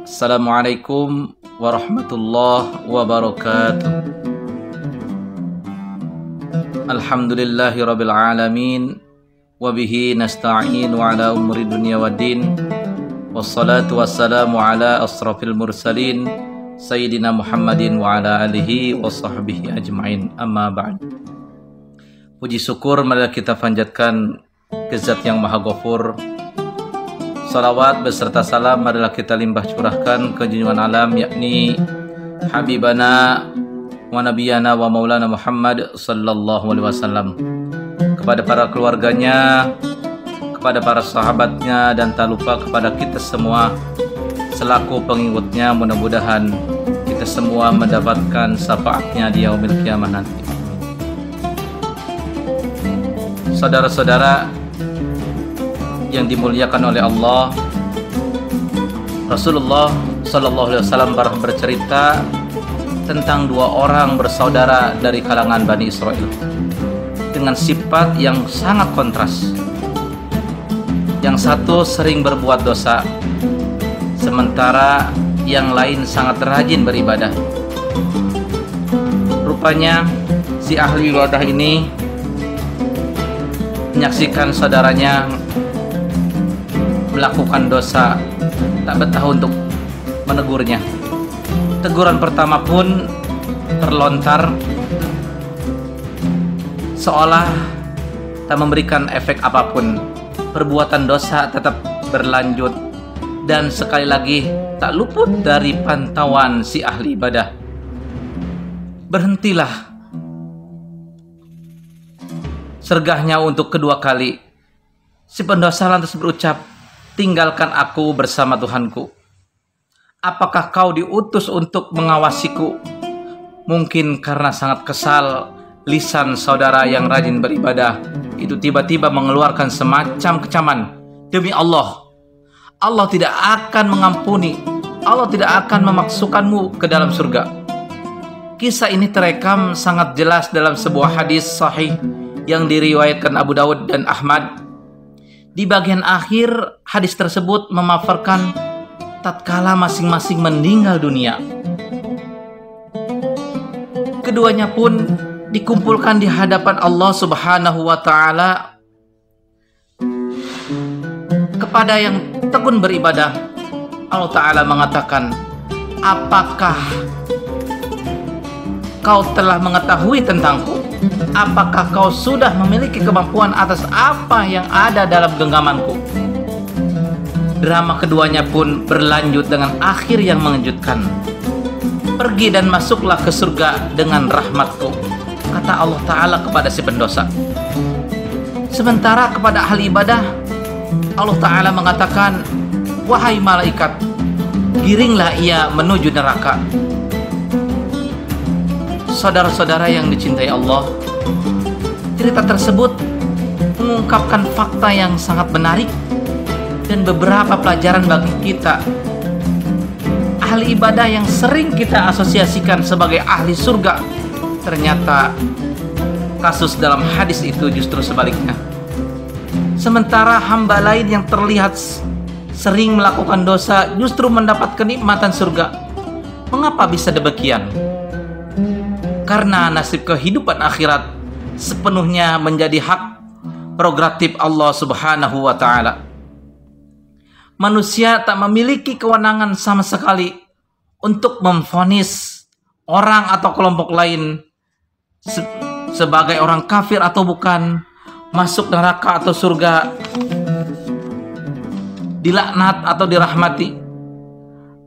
Assalamualaikum warahmatullahi wabarakatuh. Alhamdulillahi rabbil alamin, wabihi nasta'in wa ala umuri dunya waddin, wassalatu wassalamu ala asrafil mursalin Sayyidina Muhammadin wa ala alihi wa sahbihi ajma'in, amma ba'd. Puji syukur marilah kita panjatkan ke Zat yang Maha Ghafur. Salawat beserta salam marilah kita limpah curahkan ke junjungan alam, yakni Habibana wa Nabiyana wa Maulana Muhammad sallallahu alaihi wasallam, kepada para keluarganya, kepada para sahabatnya, dan tak lupa kepada kita semua selaku pengikutnya. Mudah-mudahan kita semua mendapatkan syafaatnya di yaumil kiamah nanti. Saudara-saudara yang dimuliakan oleh Allah, Rasulullah Sallallahu Alaihi Wasallam bercerita tentang dua orang bersaudara dari kalangan Bani Israel dengan sifat yang sangat kontras. Yang satu sering berbuat dosa, sementara yang lain sangat rajin beribadah. Rupanya si ahli ibadah ini menyaksikan saudaranya melakukan dosa, tak betah untuk menegurnya. Teguran pertama pun terlontar seolah tak memberikan efek apapun. Perbuatan dosa tetap berlanjut dan sekali lagi tak luput dari pantauan si ahli ibadah. Berhentilah, sergahnya untuk kedua kali. Si pendosa lantas berucap, "Tinggalkan aku bersama Tuhanku. Apakah kau diutus untuk mengawasiku?" Mungkin karena sangat kesal, lisan saudara yang rajin beribadah itu tiba-tiba mengeluarkan semacam kecaman. "Demi Allah, Allah tidak akan mengampuni, Allah tidak akan memasukkanmu ke dalam surga." Kisah ini terekam sangat jelas dalam sebuah hadis sahih yang diriwayatkan Abu Dawud dan Ahmad. Di bagian akhir hadis tersebut memaparkan tatkala masing-masing meninggal dunia, keduanya pun dikumpulkan di hadapan Allah Subhanahu wa Ta'ala. Kepada yang tekun beribadah, Allah Ta'ala mengatakan, "Apakah kau telah mengetahui tentangku? Apakah kau sudah memiliki kemampuan atas apa yang ada dalam genggamanku?" Drama keduanya pun berlanjut dengan akhir yang mengejutkan. "Pergi dan masuklah ke surga dengan rahmatku," kata Allah Ta'ala kepada si pendosa. Sementara kepada ahli ibadah, Allah Ta'ala mengatakan, "Wahai malaikat, giringlah ia menuju neraka." Saudara-saudara yang dicintai Allah, cerita tersebut mengungkapkan fakta yang sangat menarik dan beberapa pelajaran bagi kita. Ahli ibadah yang sering kita asosiasikan sebagai ahli surga, ternyata kasus dalam hadis itu justru sebaliknya. Sementara hamba lain yang terlihat sering melakukan dosa justru mendapat kenikmatan surga. Mengapa bisa demikian? Karena nasib kehidupan akhirat sepenuhnya menjadi hak prerogatif Allah Subhanahu wa Ta'ala. Manusia tak memiliki kewenangan sama sekali untuk memvonis orang atau kelompok lain sebagai orang kafir atau bukan, masuk neraka atau surga, dilaknat atau dirahmati.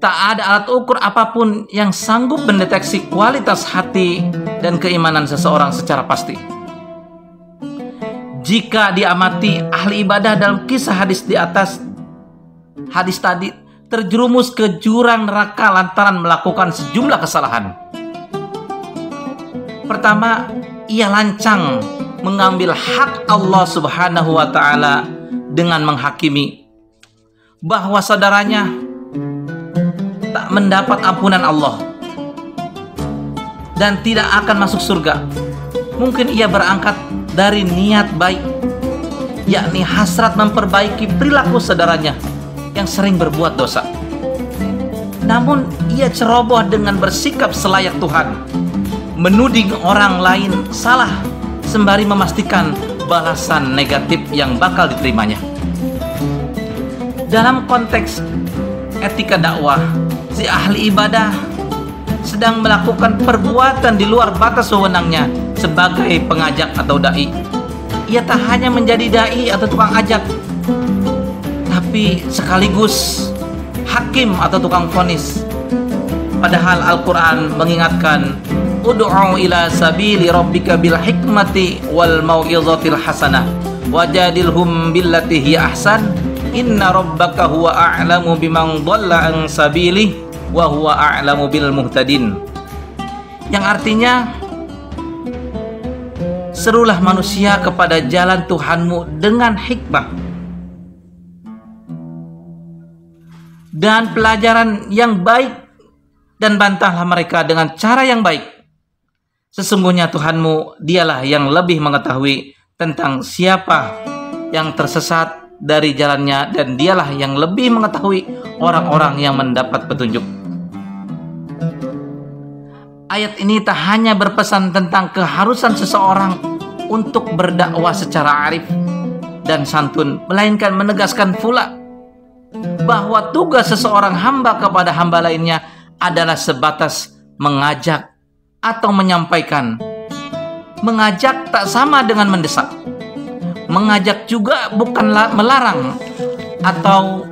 Tak ada alat ukur apapun yang sanggup mendeteksi kualitas hati dan keimanan seseorang secara pasti. Jika diamati ahli ibadah dalam kisah hadis di atas, hadis tadi terjerumus ke jurang neraka lantaran melakukan sejumlah kesalahan. Pertama, ia lancang mengambil hak Allah Subhanahu wa Ta'ala dengan menghakimi bahwa saudaranya tak mendapat ampunan Allah dan tidak akan masuk surga. Mungkin ia berangkat dari niat baik, yakni hasrat memperbaiki perilaku saudaranya yang sering berbuat dosa. Namun ia ceroboh dengan bersikap selayak Tuhan, menuding orang lain salah sembari memastikan balasan negatif yang bakal diterimanya. Dalam konteks etika dakwah, si ahli ibadah sedang melakukan perbuatan di luar batas wewenangnya sebagai pengajak atau dai. Ia tak hanya menjadi dai atau tukang ajak, tapi sekaligus hakim atau tukang vonis. Padahal Al-Quran mengingatkan, ud'u ila sabili rabbika bil hikmati wal mau'izatil hasanah wajadilhum billati hiya ahsan inna rabbaka huwa a'lamu biman dhalla an sabilihi wa huwa a'lamu bil muhtadin. Yang artinya, serulah manusia kepada jalan Tuhanmu dengan hikmah dan pelajaran yang baik, dan bantahlah mereka dengan cara yang baik. Sesungguhnya Tuhanmu dialah yang lebih mengetahui tentang siapa yang tersesat dari jalannya, dan dialah yang lebih mengetahui orang-orang yang mendapat petunjuk. Ayat ini tak hanya berpesan tentang keharusan seseorang untuk berdakwah secara arif dan santun, melainkan menegaskan pula bahwa tugas seseorang hamba kepada hamba lainnya adalah sebatas mengajak atau menyampaikan. Mengajak tak sama dengan mendesak. Mengajak juga bukanlah melarang atau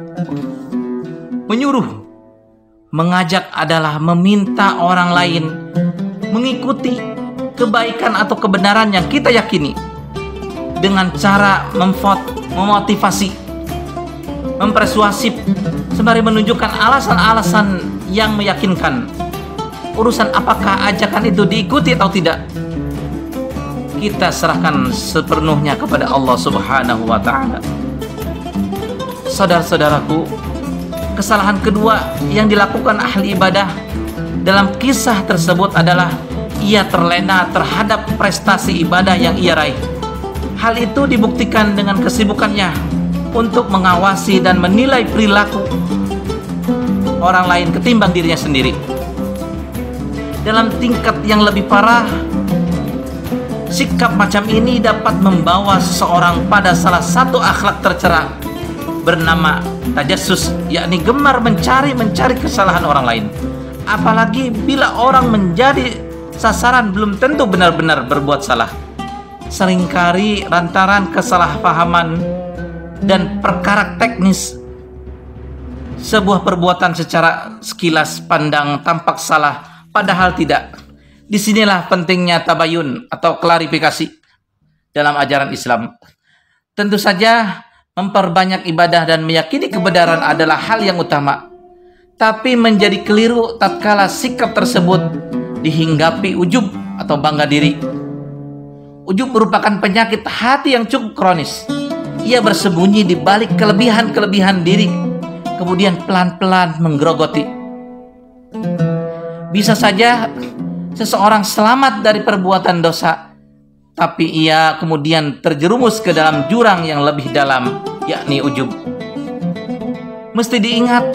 menyuruh. Mengajak adalah meminta orang lain mengikuti kebaikan atau kebenaran yang kita yakini dengan cara memotivasi, mempersuasif, sembari menunjukkan alasan-alasan yang meyakinkan. Urusan apakah ajakan itu diikuti atau tidak, kita serahkan sepenuhnya kepada Allah Subhanahu wa Ta'ala. Saudara-saudaraku, kesalahan kedua yang dilakukan ahli ibadah dalam kisah tersebut adalah ia terlena terhadap prestasi ibadah yang ia raih. Hal itu dibuktikan dengan kesibukannya untuk mengawasi dan menilai perilaku orang lain ketimbang dirinya sendiri. Dalam tingkat yang lebih parah, sikap macam ini dapat membawa seseorang pada salah satu akhlak tercela bernama tajassus, yakni gemar mencari kesalahan orang lain. Apalagi bila orang menjadi sasaran belum tentu benar-benar berbuat salah. Seringkali lantaran kesalahpahaman dan perkara teknis, sebuah perbuatan secara sekilas pandang tampak salah, padahal tidak. Disinilah pentingnya tabayun atau klarifikasi dalam ajaran Islam. Tentu saja memperbanyak ibadah dan meyakini kebenaran adalah hal yang utama, tapi menjadi keliru tatkala sikap tersebut dihinggapi ujub atau bangga diri. Ujub merupakan penyakit hati yang cukup kronis. Ia bersembunyi di balik kelebihan-kelebihan diri, kemudian pelan-pelan menggerogoti. Bisa saja seseorang selamat dari perbuatan dosa, tapi ia kemudian terjerumus ke dalam jurang yang lebih dalam, yakni ujub. Mesti diingat,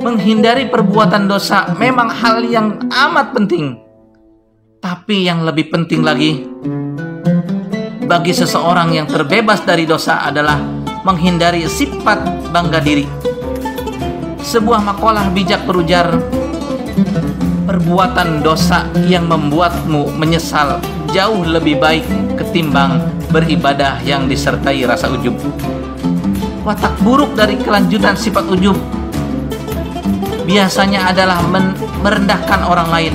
menghindari perbuatan dosa memang hal yang amat penting. Tapi yang lebih penting lagi bagi seseorang yang terbebas dari dosa adalah menghindari sifat bangga diri. Sebuah makalah bijak berujar, perbuatan dosa yang membuatmu menyesal jauh lebih baik ketimbang beribadah yang disertai rasa ujub. Watak buruk dari kelanjutan sifat ujub biasanya adalah merendahkan orang lain.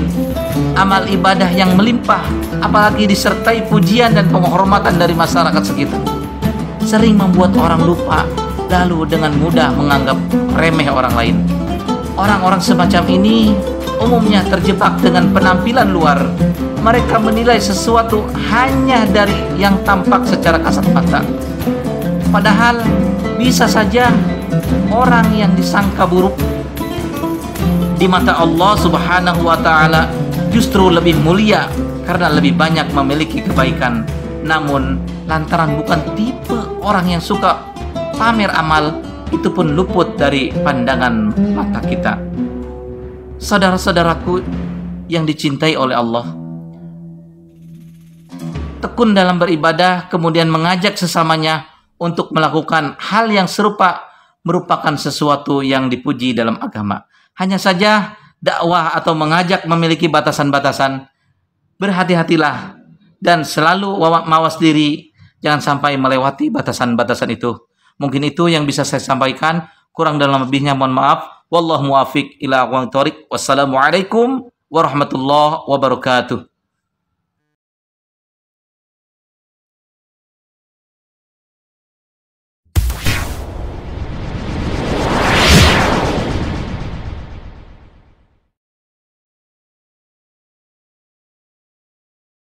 Amal ibadah yang melimpah, apalagi disertai pujian dan penghormatan dari masyarakat sekitar, sering membuat orang lupa, lalu dengan mudah menganggap remeh orang lain. Orang-orang semacam ini umumnya terjebak dengan penampilan luar. Mereka menilai sesuatu hanya dari yang tampak secara kasat mata. Padahal bisa saja orang yang disangka buruk di mata Allah Subhanahu wa taala justru lebih mulia karena lebih banyak memiliki kebaikan. Namun lantaran bukan tipe orang yang suka pamer amal, itu pun luput dari pandangan mata kita. Saudara-saudaraku yang dicintai oleh Allah, tekun dalam beribadah, kemudian mengajak sesamanya untuk melakukan hal yang serupa merupakan sesuatu yang dipuji dalam agama. Hanya saja dakwah atau mengajak memiliki batasan-batasan. Berhati-hatilah dan selalu mawas diri, jangan sampai melewati batasan-batasan itu. Mungkin itu yang bisa saya sampaikan. Kurang dan lebihnya mohon maaf. Wallahu muwaffiq ila aqwamit thoriq. Wassalamualaikum warahmatullahi wabarakatuh.